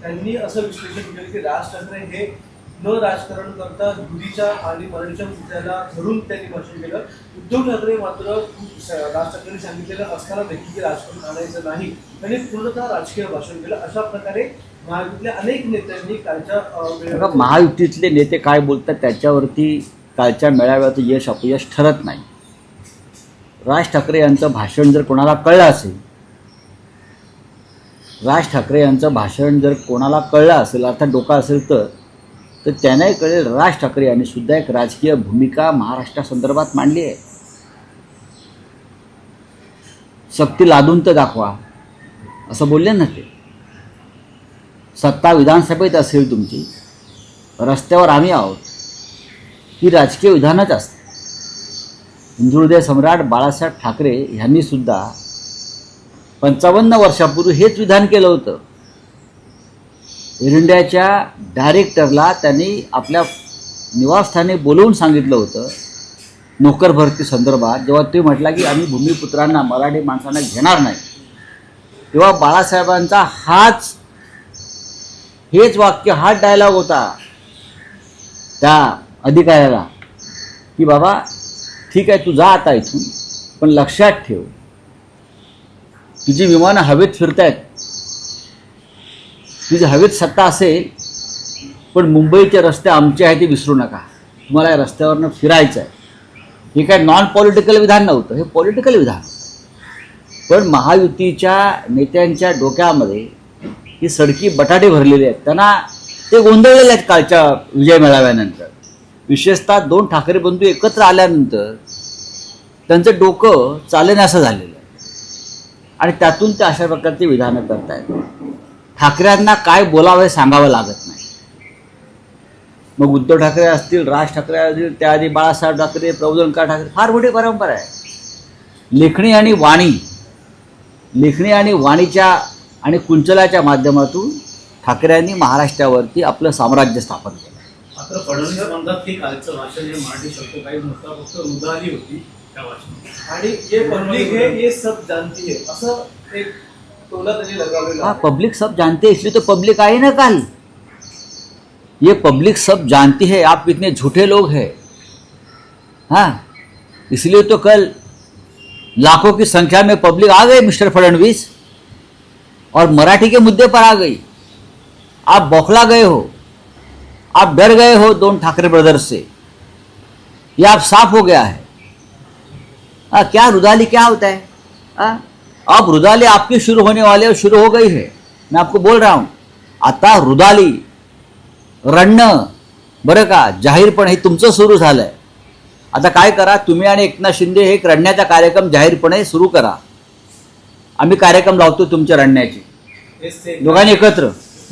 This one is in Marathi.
त्यांनी असं विश्लेषण केलं की राज ठाकरे हे न राजकारण करता युतीच्या आणि मराठीच्या मुद्द्याला धरून त्यांनी भाषण केलं. उद्धव ठाकरे मात्र राज ठाकरेंनी सांगितलेलं असताना देखील राजकारण आणायचं नाही, त्यांनी पूर्णतः राजकीय भाषण केलं. अशा प्रकारे महायुतीतल्या अनेक नेत्यांनी कालच्या महायुतीतले नेते काय बोलतात त्याच्यावरती कालच्या मेळाव्याचं यश अपयश ठरत नाही. राज ठाकरे यांचं भाषण जर कोणाला कळलं असेल, राज ठाकरे यांचं भाषण जर कोणाला कळलं असेल, अर्थात डोका असेल तर त्याने कळेल राज ठाकरे यांनी सुद्धा एक राजकीय भूमिका महाराष्ट्रासंदर्भात मांडली आहे. शक्ती लादून तर दाखवा असं बोलले ना ते. सत्ता विधानसभेत असेल तुमची, रस्त्यावर आम्ही आहोत, ही राजकीय विधानच असते. हिंदुहृदय सम्राट बाळासाहेब ठाकरे यांनी सुद्धा 55 वर्षापूर्वी हेच विधान केलं होतं. एअर इंडियाच्या डायरेक्टरला त्यांनी आपल्या निवासस्थानी बोलवून सांगितलं होतं नोकर भरती संदर्भात. जेव्हा ते म्हटला की आम्ही भूमिपुत्रांना, मराठी माणसांना घेणार नाही, तेव्हा बाळासाहेबांचा हेच वाक्य, हाच डायलॉग होता त्या अधिकाऱ्याला की बाबा ठीक आहे तू जा आता इथून, पण लक्षात ठेव तुझी विमानं हवेत फिरतायत, तुझी हवेत सत्ता असेल, पण मुंबईचे रस्ते आमचे आहे ते विसरू नका, तुम्हाला या रस्त्यावरनं फिरायचं आहे. हे काय नॉन पॉलिटिकल विधान नव्हतं, हे पॉलिटिकल विधान. पण महायुतीच्या नेत्यांच्या डोक्यामध्ये ही सडकी बटाटे भरलेले आहेत, त्यांना ते गोंधळलेले आहेत कालच्या विजय मेळाव्यानंतर. विशेषतः 2 ठाकरे बंधू एकत्र आल्यानंतर त्यांचं डोकं चालेनासं झालेलं आहे आणि त्यातून ते अशा प्रकारची विधानं करतायत. ठाकरेंना काय बोलावं हे सांगावं लागत नाही. मग उद्धव ठाकरे असतील, राज ठाकरे असतील, त्याआधी बाळासाहेब ठाकरे, प्रबोधनकार ठाकरे, फार मोठी परंपरा आहे. लेखणी आणि वाणीच्या आणि कुंचलाच्या माध्यमातून ठाकरेंनी महाराष्ट्रावरती आपलं साम्राज्य स्थापन केलं. मात्र फडणवीस म्हणतात की कालचं भाषण हे मराठी शब्द काही नव्हता, फक्त रुधाली होती त्या भाषणात. आणि ये पब्लिक है ये सब जानती है असं एक टोला त्यांनी लगावलेला. हाँ, पब्लिक सब जानते हैं, इसलिए तो पब्लिक आई ना कल. ये पब्लिक सब जानती है आप कितने झूठे लोग हैं. हाँ, इसलिए तो कल लाखों की संख्या में पब्लिक आ गई मिस्टर फडणवीस और मराठी के मुद्दे पर आ गई. आप बौखला गए हो, आप डर गए हो 2 ठाकरे ब्रदर्स से, ये आप साफ हो गया है. क्या रुदाली क्या होता है? अब रुदाली आपकी शुरू होने वाली है, शुरू हो गई है. मैं आपको बोल रहा हूं, आता रुदाली रडणं बरं का जाहीरपणे हे तुमचं सुरू झालंय. आता काय करा, तुम्ही आणि एकनाथ शिंदे हे रडण्याचा कार्यक्रम जाहीरपणे सुरू करा. आम्ही कार्यक्रम लावतो तुमच्या रडण्याचे, दोघांनी एकत्र.